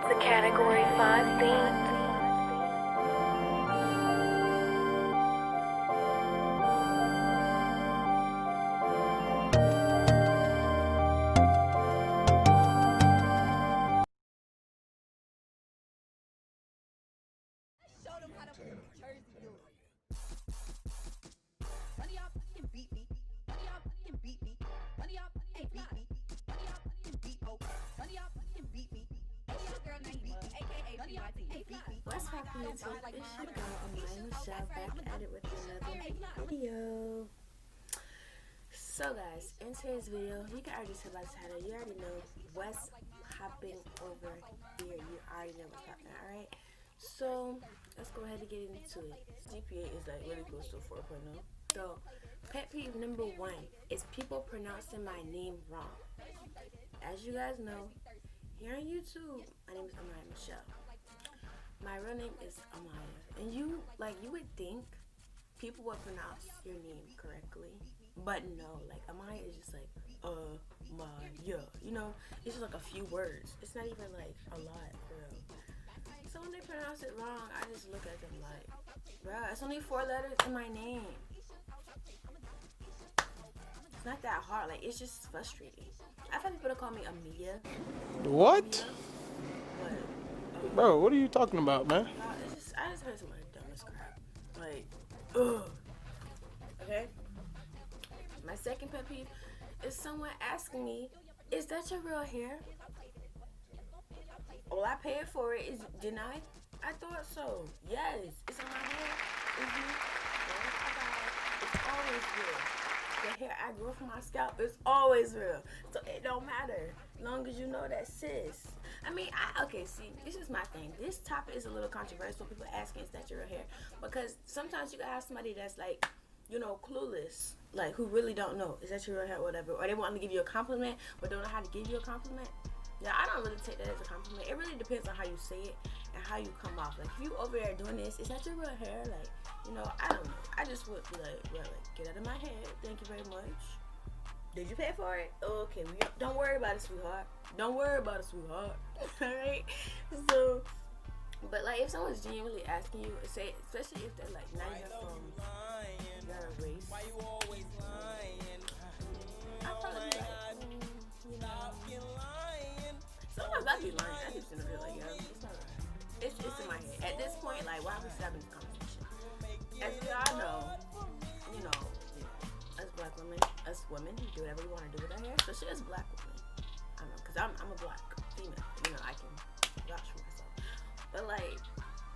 It's a Category 5 theme. What's happening, YouTube? It's your girl, Michelle, back at it with another video. So guys, in today's video, you can already tell by the title, you already know what's hopping over here. You already know what's happening, alright? So, let's go ahead and get into it. CPA is like really close to 4.0. So, pet peeve number 1 is people pronouncing my name wrong. As you guys know, here on YouTube, my name is Michelle. My real name is Amaya, and you would think people would pronounce your name correctly, but no, like Amaya is just like Maya, you know, it's just like a few words. It's not even like a lot, for real. So when they pronounce it wrong, I just look at them like, bruh, it's only 4 letters in my name. It's not that hard. Like, it's just frustrating. I've had people to call me Amia. What? Amia, but Bro, what are you talking about, man? I just heard some like dumbest crap. Like, ugh. Okay? My second pet peeve is someone asking me, is that your real hair? Well, I paid for it. Didn't I? I thought so. Yes. It's on my hair. It's always real. The hair I grow from my scalp is always real. So it don't matter. As long as you know that, sis. I mean, okay, see, this is my thing. This topic is a little controversial. People asking, is that your real hair? Because sometimes you can have somebody that's like, you know, clueless. Like, who really don't know. Is that your real hair or whatever? Or they want to give you a compliment, but don't know how to give you a compliment. Yeah, I don't really take that as a compliment. It really depends on how you say it and how you come off. Like, if you over there doing this, is that your real hair? Like, you know, I don't know. I just would be like, well, like, get out of my head. Thank you very much. Did you pay for it? Okay, don't worry about it, sweetheart. Don't worry about it, sweetheart. Alright? So, but like, if someone's genuinely asking you, say, especially if they're like not even from your race, I'll probably be like, you know. Sometimes I be lying. I just feel like, yo, it's not right. It's in my head. At this point, like, why are we having this conversation? As we all know, you know, us black women, us women, do whatever we want to do with our hair. So she is a black woman. I know, because I'm a black female. You know, I can vouch for myself. But, like,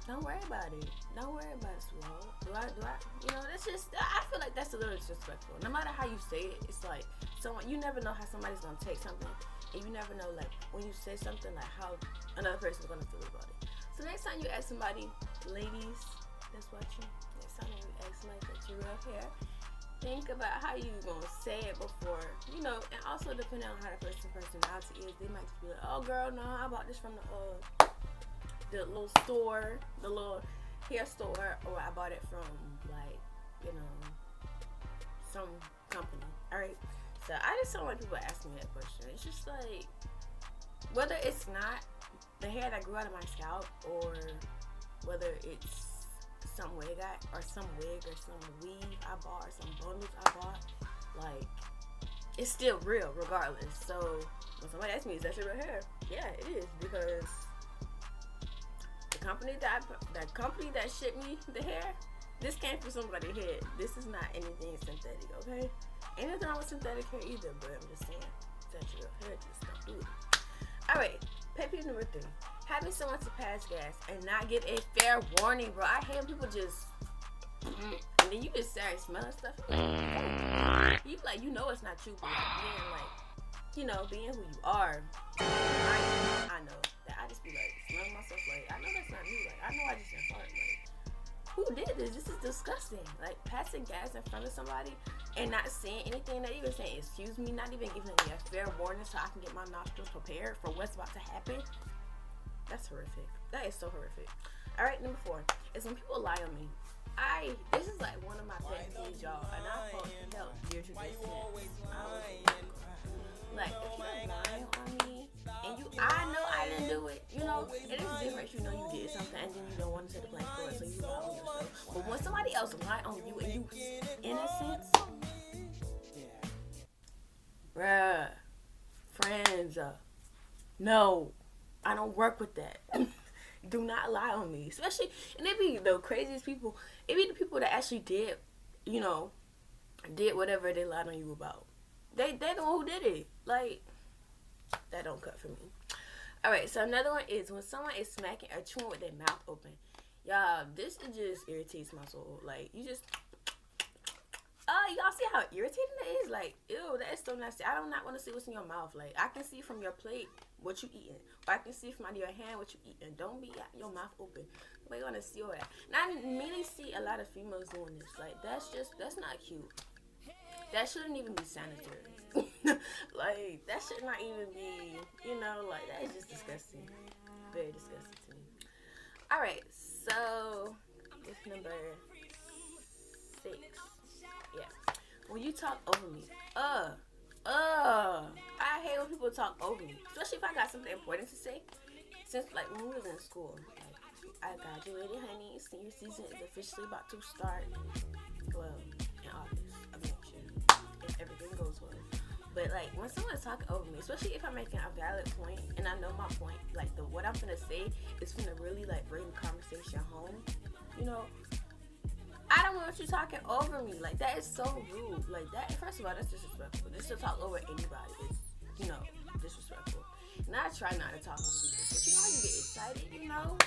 don't worry about it. Don't worry about it, sweetheart. Do I, you know, that's just, I feel like that's a little disrespectful. No matter how you say it, it's like, someone, you never know how somebody's going to take something. And you never know, like, when you say something, like, how another person's going to feel about it. So next time you ask somebody, ladies that's watching, next time you ask somebody that's your real hair, think about how you gonna say it before, you know, and also depending on how the person's personality is, they might just be like, oh girl, no, I bought this from the little store, the little hair store, or I bought it from, like, you know, some company. Alright, so I just don't want people asking me that question. It's just like, whether it's not the hair that grew out of my scalp, or whether it's some wig or some weave I bought, or some bundles I bought, like, it's still real regardless. So when somebody asks me, is that your real hair? Yeah, it is, because the company that shipped me the hair, this came from somebody's head. This is not anything synthetic, okay? Ain't nothing wrong with synthetic hair either, but I'm just saying, is that your real hair? Just don't do it. Alright, pet peeve number 3. Having someone to pass gas and not give a fair warning, bro. I hate when people just, and then you just start smelling stuff. You like, you know it's not you, but being like, you know, being who you are. I know that I just be like smelling myself. Like, I know that's not me. Like, I know I just didn't fart. Like, who did this? This is disgusting. Like, passing gas in front of somebody and not saying anything, not even saying excuse me, not even giving me a fair warning so I can get my nostrils prepared for what's about to happen. That's horrific. That is so horrific. Alright, number 4 is when people lie on me. This is like one of my pet peeves, y'all, and I felt dear to this. Like, if you're lying on me and I know I didn't do it, you know, else lie on you and you innocent? Bruh, friends, no, I don't work with that. Do not lie on me. Especially, and it be the craziest people. It be the people that actually did, did whatever they lied on you about. They the one who did it. Like, that don't cut for me. Alright, so another one is when someone is smacking or chewing with their mouth open. Y'all, this just irritates my soul. Like, you just... y'all see how irritating that is? Like, ew, that is so nasty. I do not want to see what's in your mouth. Like, I can see from your plate what you eating. Or I can see from out of your hand what you eating. Don't be your mouth open. Nobody gonna see all that. And I mainly see a lot of females doing this. Like, that's not cute. That shouldn't even be sanitary. Like, that should not even be, like, that is just disgusting. Very disgusting to me. Alright, so, it's number 6. Yeah. When you talk over me, I hate when people talk over me. Especially if I got something important to say. Since, like, when we was in school, like, I graduated, honey. Senior season is officially about to start. Well, in August of next year. If everything goes well. But, like, when someone's talking over me, especially if I'm making a valid point, and I know my point, like, what I'm finna say is finna really, like, bring the conversation home, I don't want you talking over me. Like, that is so rude. Like, that, first of all, that's disrespectful. Just to talk over anybody is, disrespectful. And I try not to talk over people. But how you get excited,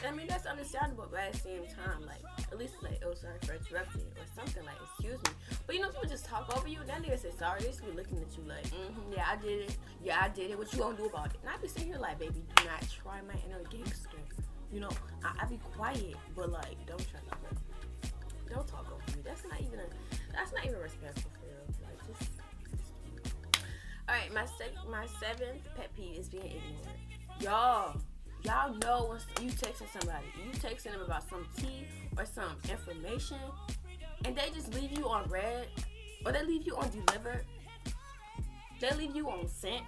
I mean, that's understandable, but at the same time, like, at least, like, oh, sorry for interrupting, or something, like, excuse me. But, people just talk over you, then they say sorry. They just be looking at you like, yeah, I did it. Yeah, I did it. What you gonna do about it? And I be sitting here like, baby, do not try my inner gangster. I be quiet, but, like, don't try to don't talk over me. That's not even respectful for real. Like, just. Alright, my 7th pet peeve is being ignorant. Y'all know when you texting somebody, you texting them about some tea or some information, and they just leave you on red, or they leave you on delivered, they leave you on sent.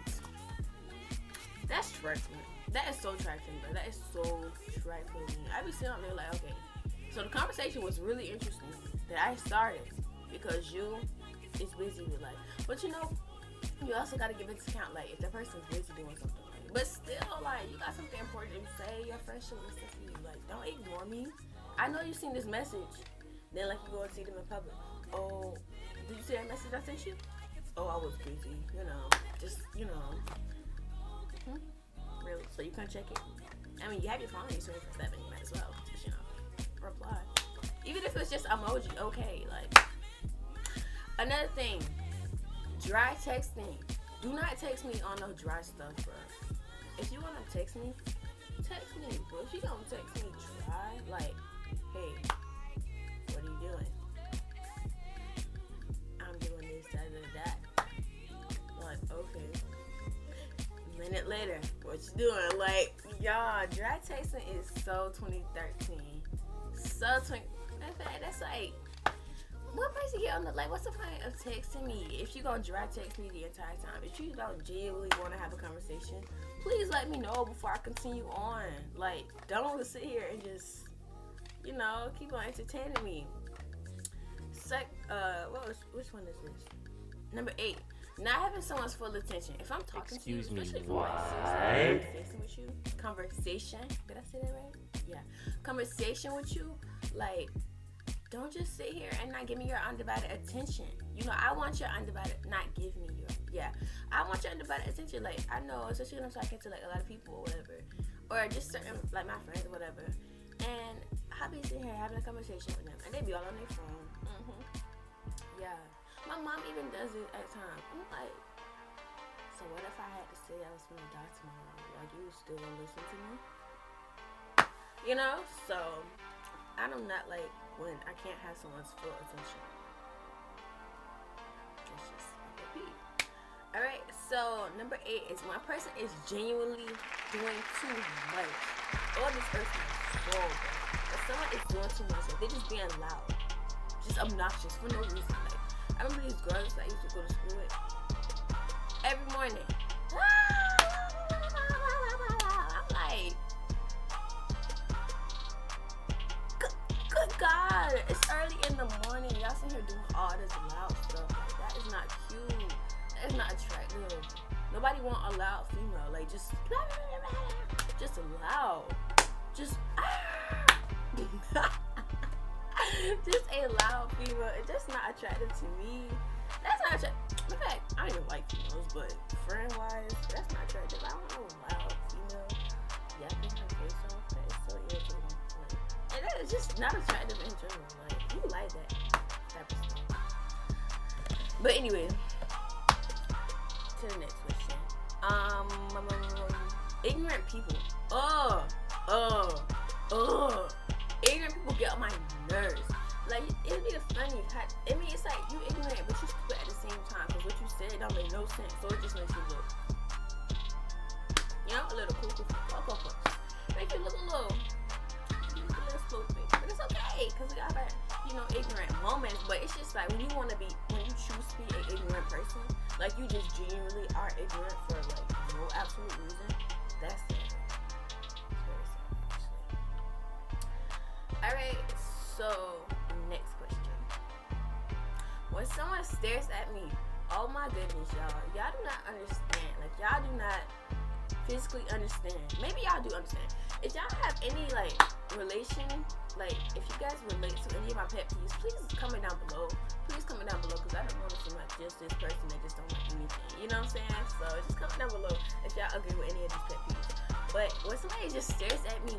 That's trifling. That is so trifling, bro. That is so trifling. I be sitting up there like, okay. So the conversation was really interesting that I started because you is busy with life. But you also got to give into account, like, if the person's busy doing something. Like, but still, like, you got something important to say, your friend should listen to you. Like, don't ignore me. I know you seen this message. Then, like, you go and see them in public. Oh, did you see that message I sent you? Oh, I was busy. Really? So you can't check it? I mean, you have your phone, you 24/7, you might as well. Just, reply. Even if it's just emoji, okay. Like, another thing, dry texting. Do not text me on no dry stuff, bro. If you wanna text me, text me. But if you gonna text me dry, like, hey, what are you doing? I'm doing this, that. Like, okay. A minute later, what you doing? Like, y'all, dry texting is so 2013. In fact, that's like, what place you get on the, like, what's the point of texting me if you gonna dry text me the entire time? If you don't genuinely want to have a conversation, please let me know before I continue on. Like, don't sit here and just, keep on entertaining me. Which one is this? Number 8, not having someone's full attention. If I'm talking to you, especially for like conversation. Did I say that right? Yeah. Conversation with you, like, don't just sit here and not give me your undivided attention. I want your undivided, not give me your, I want your undivided attention. Like, I know, especially when I'm talking to, like, a lot of people or whatever, or just certain, like, my friends or whatever, and I'll be sitting here having a conversation with them, and they be all on their phone. Yeah. My mom even does it at times. I'm like, so what if I had to say I was gonna die tomorrow? Like, you still gonna listen to me? So I do not like when I can't have someone's full attention. That's just a pet peeve. Alright, so number 8 is when a person is genuinely doing too much. All this earth is so bad. If someone is doing too much, like, they're just being loud, just obnoxious for no reason. Like, I remember these girls that I used to go to school with. Every morning, I'm like, good God, it's early in the somebody want a loud female, like just loud, just just a loud female. It's just not attractive to me. That's not attractive. In fact, I don't even like females, but friend wise, that's not attractive. I don't know a loud female. Yeah, I think her face off. That is so irritating. Like, and that is just not attractive in general. Like, you like that type of stuff. But anyway, to the next question. Ignorant people. Ignorant people get on my nerves. Like, it'd be the funny. I mean, it's like you ignorant, but you stupid at the same time. Because what you said don't make no sense. So it just makes you look, a little cuckoo. Make you look a little stupid. But it's okay. Because we got that, ignorant moments. But it's just like when you choose to be an ignorant person, like you just genuinely are ignorant for like no absolute reason. That's it. Alright, so next question. When someone stares at me, oh my goodness, y'all do not understand. Like, y'all do not physically understand. Maybe y'all do understand. If y'all have any relation, if you guys relate to any of my pet peeves, please comment down below. Please comment down below, because I don't want to seem like just this person that just don't like anything. You know what I'm saying? So just comment down below if y'all agree with any of these pet peeves. But when somebody just stares at me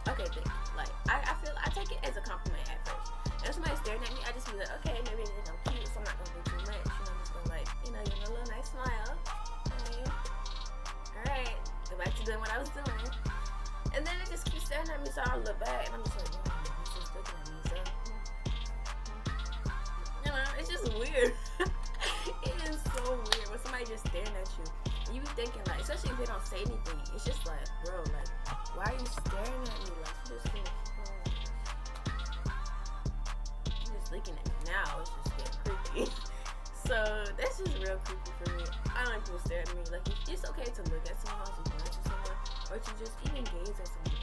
okay, thank you. Like, I take it as a compliment at first. And if somebody's staring at me, I just be like, okay, maybe they think I'm cute, so I'm not gonna do too much. I'm just gonna give them a little nice smile. Okay. Alright, go back to doing what I was doing. And then it just keeps staring at me, so I look back, and I'm just like, it's just looking at me, so. It's just weird. It is so weird when somebody just staring at you. You be thinking, especially if they don't say anything, it's just like, bro, why are you staring at me? You just looking at me now. It's just getting creepy. So that's just real creepy for me. I don't like people stare at me. It's okay to look at someone else and glance at someone, or to just even gaze at someone.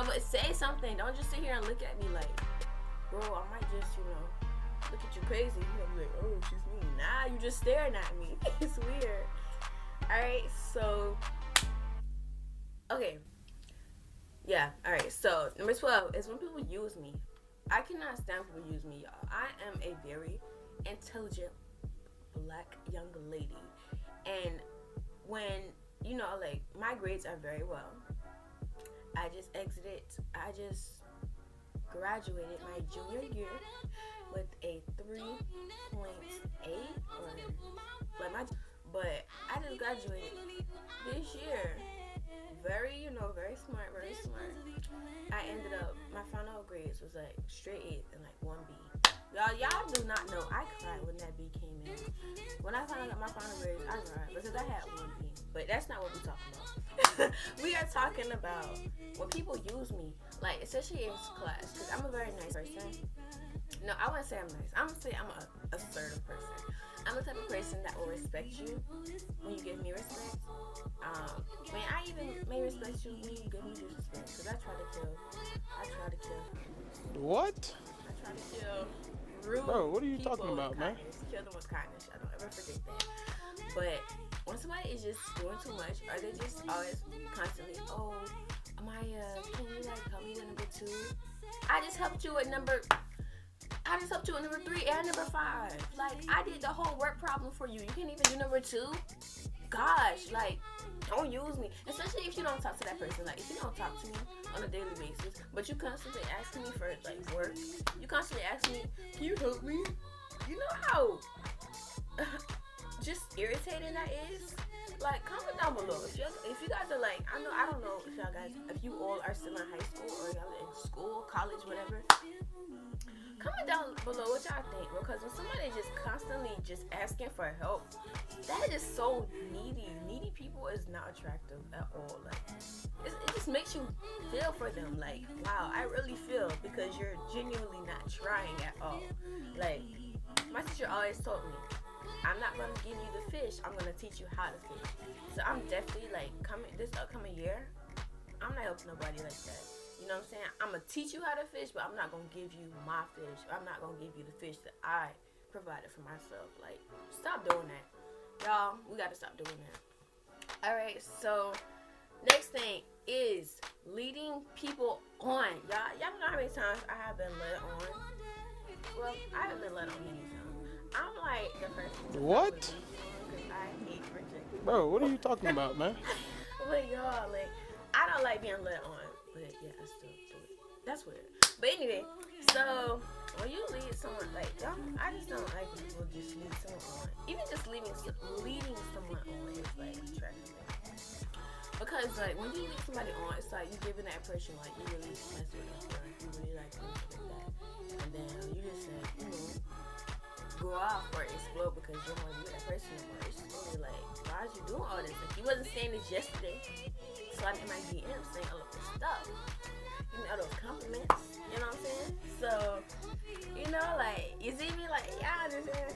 But say something. Don't just sit here and look at me bro, I might just, look at you crazy. You're gonna be like, oh, she's mean. Nah, you just staring at me. It's weird. Alright, so okay. Yeah, alright. So number 12 is when people use me. I cannot stand people use me, y'all. I am a very intelligent black young lady. And when, my grades are very well. I just graduated my junior year with a 3.8 but I just graduated this year. Very smart. I ended up, my final grades was straight A's and 1B. Y'all do not know, I cried when that B came in. When I finally got my final grades, I cried because I had 1B. But that's not what we're talking about. We are talking about when people use me, especially in class, because I'm a very nice person. No, I wouldn't say I'm nice. I'm gonna say I'm an assertive person. I'm the type of person that will respect you when you give me respect. I even may respect you when you give me disrespect, because I try to kill. What? I try to kill rude Bro, what are you people talking about, with man? kindness. Kill them with kindness. I don't ever forget that. But when somebody is just doing too much, or they just always constantly, oh, Amaya, can you help me with number 2? I just helped you with number 3 and number 5. I did the whole work problem for you. You can't even do number 2? Gosh, don't use me. Especially if you don't talk to that person. If you don't talk to me on a daily basis, but you constantly asking me for work. You constantly ask me, can you help me? You know how just irritating that is? Comment down below. If you guys are I don't know if y'all guys, if you all are still in high school or y'all in school, college, whatever. Comment down below what y'all think, because when somebody just constantly just asking for help, that is so needy. Needy people is not attractive at all. It just makes you feel for them. Wow, I really feel, because you're genuinely not trying at all. My teacher always told me, I'm not gonna give you the fish, I'm gonna teach you how to fish. So I'm definitely this upcoming year, I'm not helping nobody like that. You know what I'm saying? I'm gonna teach you how to fish, but I'm not gonna give you my fish. I'm not gonna give you the fish that I provided for myself. Stop doing that. Y'all, we gotta stop doing that. Alright, so next thing is leading people on. Y'all know how many times I have been led on? Well, I haven't been led on many times. I'm like the person. What? Because I hate rejection. Bro, what are you talking about, man? But y'all, like, I don't like being led on. But yeah, I still do it. That's weird. But anyway, so when you lead someone, like, I just don't like when people just lead someone on. Even just leading someone on is like attractive. Because like when you lead somebody on, it's like you giving that impression like you really mess with them, or you really like them like that, and then you just say, go off or explode because you don't want to be that person anymore. It's just really like, why is you doing all this? Like, you wasn't saying this yesterday, so I'm in my DM saying all of this stuff. You know, those compliments, you know what I'm saying? So, you know, like, you see me, like, y'all understand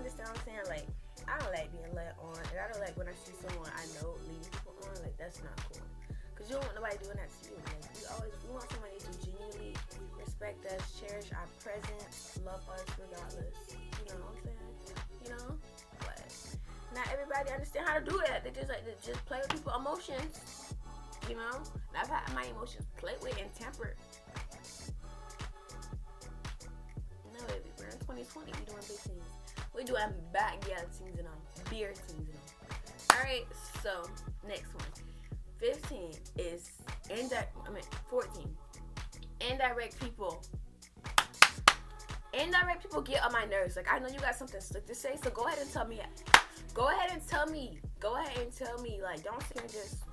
what I'm saying? Like, I don't like being led on, and I don't like when I see someone I know leading people on, like, that's not cool. Because you don't want nobody doing that to you. Like, we want somebody to genuinely respect us, cherish our presence, love us regardless. You know what I'm saying? You know? But not everybody understand how to do that. They just like to just play with people's emotions. You know? And I've had my emotions played with and tempered. No, baby, we're in 2020. We doing big things. We doing backyard things and all. Beer things and all. Alright, so next one. 15 is 14. Indirect people. Indirect people get on my nerves. Like, I know you got something slick to say, so go ahead and tell me. Go ahead and tell me. Like, don't sit here and just,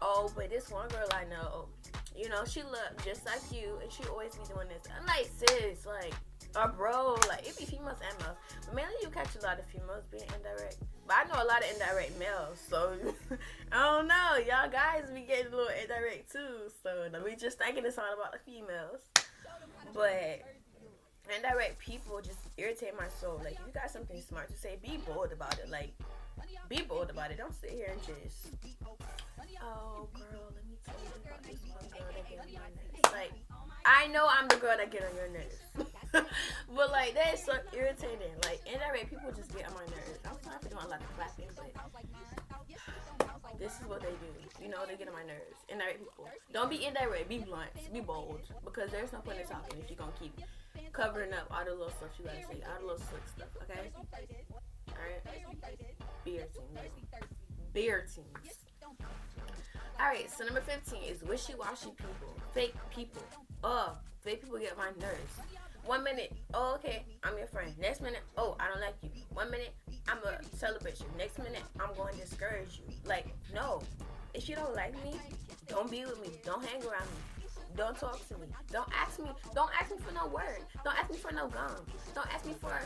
oh, but this one girl I know, you know, she look just like you, and she always be doing this. I'm like, sis, like, or bro, like, it be females and males. But mainly you catch a lot of females being indirect. But I know a lot of indirect males, so I don't know. Y'all guys be getting a little indirect too. So we just thinking it's all about the females. But indirect people just irritate my soul. Like, if you got something smart to say, be bold about it. Like, be bold about it. Don't sit here and just, oh, girl, let me tell you about this one girl that get on my nerves. Like, I know I'm the girl that get on your nerves. But, like, that is so irritating. Like, indirect people just get on my nerves. I'm sorry for doing a lot of clapping, but this is what they do. You know, they get on my nerves. Indirect people. Don't be indirect. Be blunt. Be bold. Because there's no point in talking if you're going to keep covering up all the little stuff you got to say. All the little slick stuff, okay? Alright? Beer teams. Beer teams. Alright, so number 15 is wishy-washy people. Fake people. Fake people get on my nerves. 1 minute, oh, okay, I'm your friend. Next minute, oh, I don't like you. 1 minute, I'm going to celebrate you. Next minute, I'm going to discourage you. Like, no. If you don't like me, don't be with me. Don't hang around me. Don't talk to me. Don't ask me for no word. Don't ask me for no gum. Don't ask me for,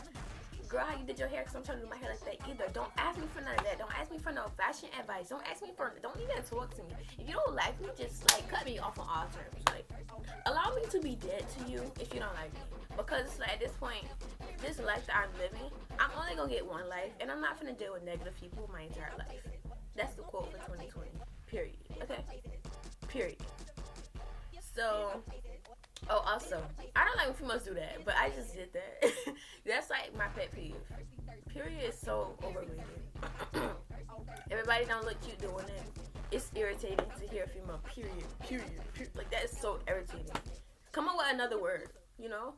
girl, how you did your hair, because I'm trying to do my hair like that either. Don't ask me for none of that. Don't ask me for no fashion advice. Don't even talk to me. If you don't like me, just, like, cut me off on all terms. Like, allow me to be dead to you if you don't like me. Because it's like, at this point, this life that I'm living, I'm only going to get one life, and I'm not going to deal with negative people my entire life. That's the quote for 2020. Period. Okay? Period. So, oh, also, I don't like when females do that, but I just did that. That's like my pet peeve. Period is so overrated. Everybody don't look cute doing it. It's irritating to hear a female, period. Like, that is so irritating. Come up with another word, you know?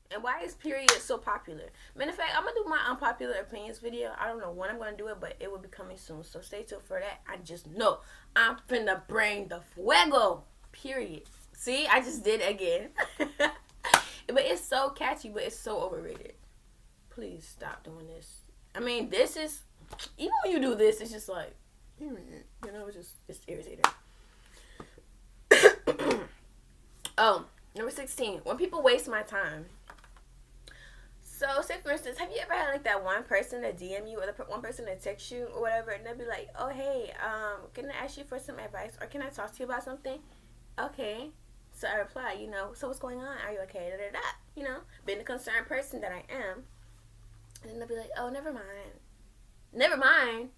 And why is period so popular? Matter of fact, I'm going to do my unpopular opinions video. I don't know when I'm going to do it, but it will be coming soon. So stay tuned for that. I just know I'm finna bring the fuego. Period. See, I just did it again. But it's so catchy, but it's so overrated. Please stop doing this. I mean, this is, even when you do this, it's just like, you know, it's irritating. Oh, number 16. When people waste my time. So, say for instance, have you ever had like that one person that DM you or the one person that text you or whatever, and they'll be like, oh, hey, can I ask you for some advice, or can I talk to you about something? Okay. So I reply, you know, so what's going on? Are you okay? Da, da, da. You know, being the concerned person that I am. And then they'll be like, oh, never mind. Never mind.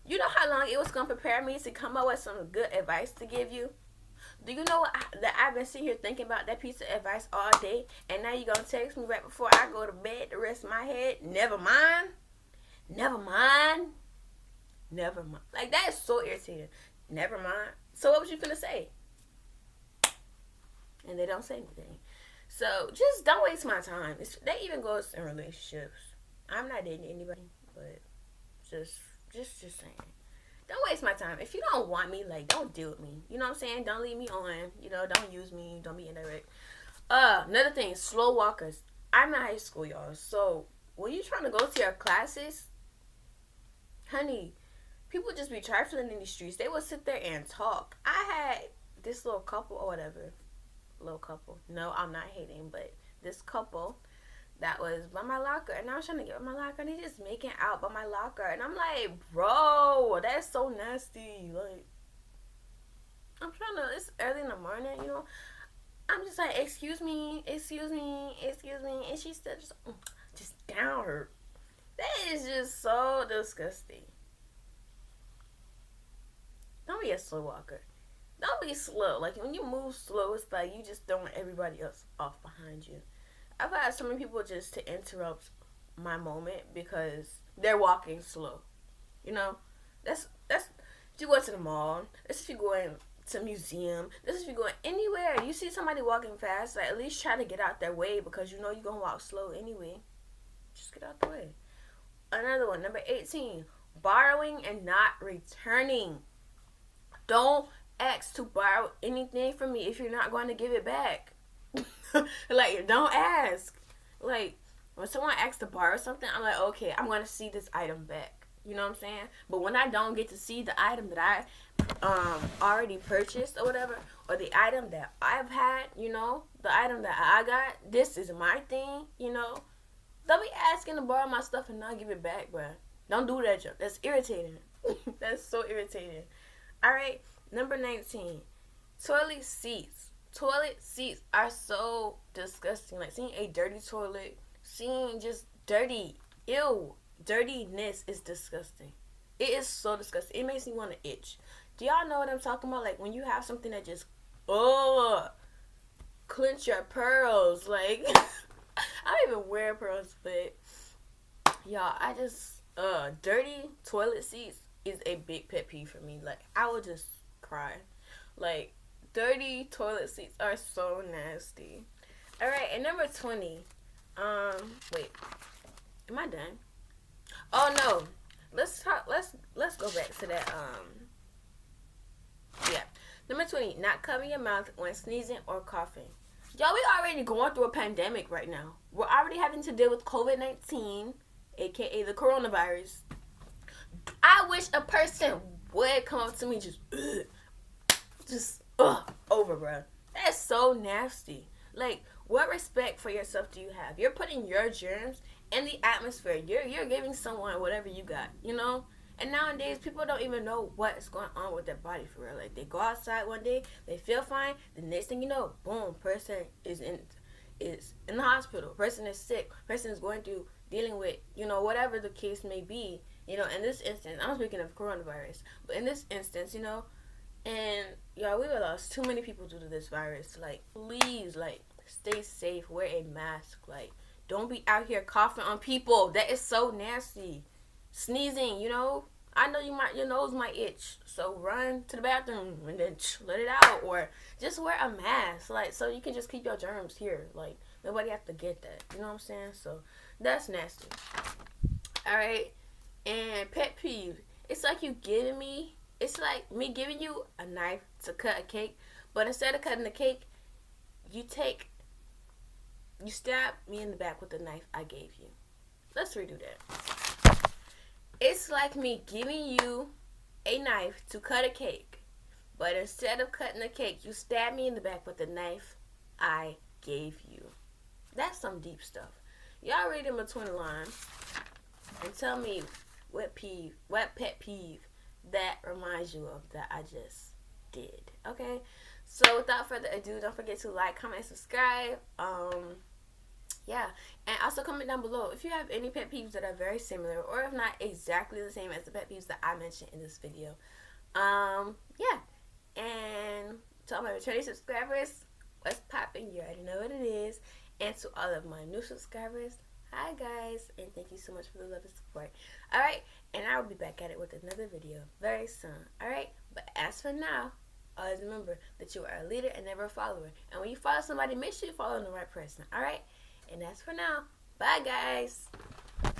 You know how long it was going to prepare me to come up with some good advice to give you? Do you know that I've been sitting here thinking about that piece of advice all day, and now you're going to text me right before I go to bed to rest my head? Never mind. Never mind. Never mind. Like, that is so irritating. Never mind. So what was you finna say? And they don't say anything. So just don't waste my time. That even goes in relationships. I'm not dating anybody, but just saying. Don't waste my time. If you don't want me, like, don't deal with me. You know what I'm saying? Don't leave me on. You know, don't use me. Don't be indirect. Another thing, slow walkers. I'm in high school, y'all. So when you trying to go to your classes, honey, people just be trifling in the streets. They would sit there and talk. I had this little couple or whatever. Little couple. No, I'm not hating, but this couple that was by my locker, and I was trying to get by my locker, and they just making out by my locker, and I'm like, bro, that's so nasty. Like, I'm trying to. It's early in the morning, you know. I'm just like, excuse me, and she said, just down her. That is just so disgusting. Don't be a slow walker. Don't be slow. Like, when you move slow, it's like you just throwing everybody else off behind you. I've had so many people just to interrupt my moment because they're walking slow. You know? That's if you go to the mall, that's if you going to a museum, that's if you going anywhere. You see somebody walking fast, like, at least try to get out their way because you know you're going to walk slow anyway. Just get out the way. Another one, number 18, borrowing and not returning. Don't ask to borrow anything from me if you're not going to give it back. Like, don't ask. Like, when someone asks to borrow something, I'm like, okay, I'm going to see this item back. You know what I'm saying? But when I don't get to see the item that I already purchased or whatever, or the item that I've had, you know, the item that I got, this is my thing, you know. Don't be asking to borrow my stuff and not give it back, bruh. Don't do that, Joe. That's irritating. That's so irritating. All right, number 19, toilet seats. Toilet seats are so disgusting. Like, seeing a dirty toilet, seeing just dirty, ew, dirtiness is disgusting. It is so disgusting. It makes me want to itch. Do y'all know what I'm talking about? Like, when you have something that just, clench your pearls. Like, I don't even wear pearls, but y'all, I just, dirty toilet seats is a big pet peeve for me. Like, I would just cry. Like, dirty toilet seats are so nasty. All right, and number 20. Wait, am I done? Oh no, let's talk. Let's go back to that. Yeah, number 20. Not covering your mouth when sneezing or coughing. Y'all, we already going through a pandemic right now. We're already having to deal with COVID-19, aka the coronavirus. I wish a person would come up to me over, bro. That's so nasty. Like, what respect for yourself do you have? You're putting your germs in the atmosphere. You're giving someone whatever you got, you know? And nowadays, people don't even know what's going on with their body for real. Like, they go outside one day, they feel fine. The next thing you know, boom, person is in the hospital. Person is sick. Person is going through dealing with, you know, whatever the case may be. You know, in this instance, I'm speaking of coronavirus, but in this instance, you know, and y'all, we've lost too many people due to this virus. Like, please, like, stay safe, wear a mask. Like, don't be out here coughing on people. That is so nasty. Sneezing, you know, I know your nose might itch, so run to the bathroom and then let it out, or just wear a mask, like, so you can just keep your germs here. Like, nobody have to get that, you know what I'm saying? So that's nasty. All right, and pet peeve. It's like it's like me giving you a knife to cut a cake, but instead of cutting the cake, you stab me in the back with the knife I gave you. Let's redo that. It's like me giving you a knife to cut a cake, but instead of cutting the cake, you stab me in the back with the knife I gave you. That's some deep stuff. Y'all read in between the lines and tell me what pet peeve that reminds you of that I just did. Okay? So without further ado, don't forget to like, comment, subscribe. Yeah, and also comment down below if you have any pet peeves that are very similar, or if not exactly the same as the pet peeves that I mentioned in this video. Yeah, and to all my returning subscribers, what's poppin'? You already know what it is. And to all of my new subscribers, hi guys, and thank you so much for the love and support. All right, And I will be back at it with another video very soon. Alright? But as for now, always remember that you are a leader and never a follower. And when you follow somebody, make sure you follow the right person. Alright? And as for now, bye guys.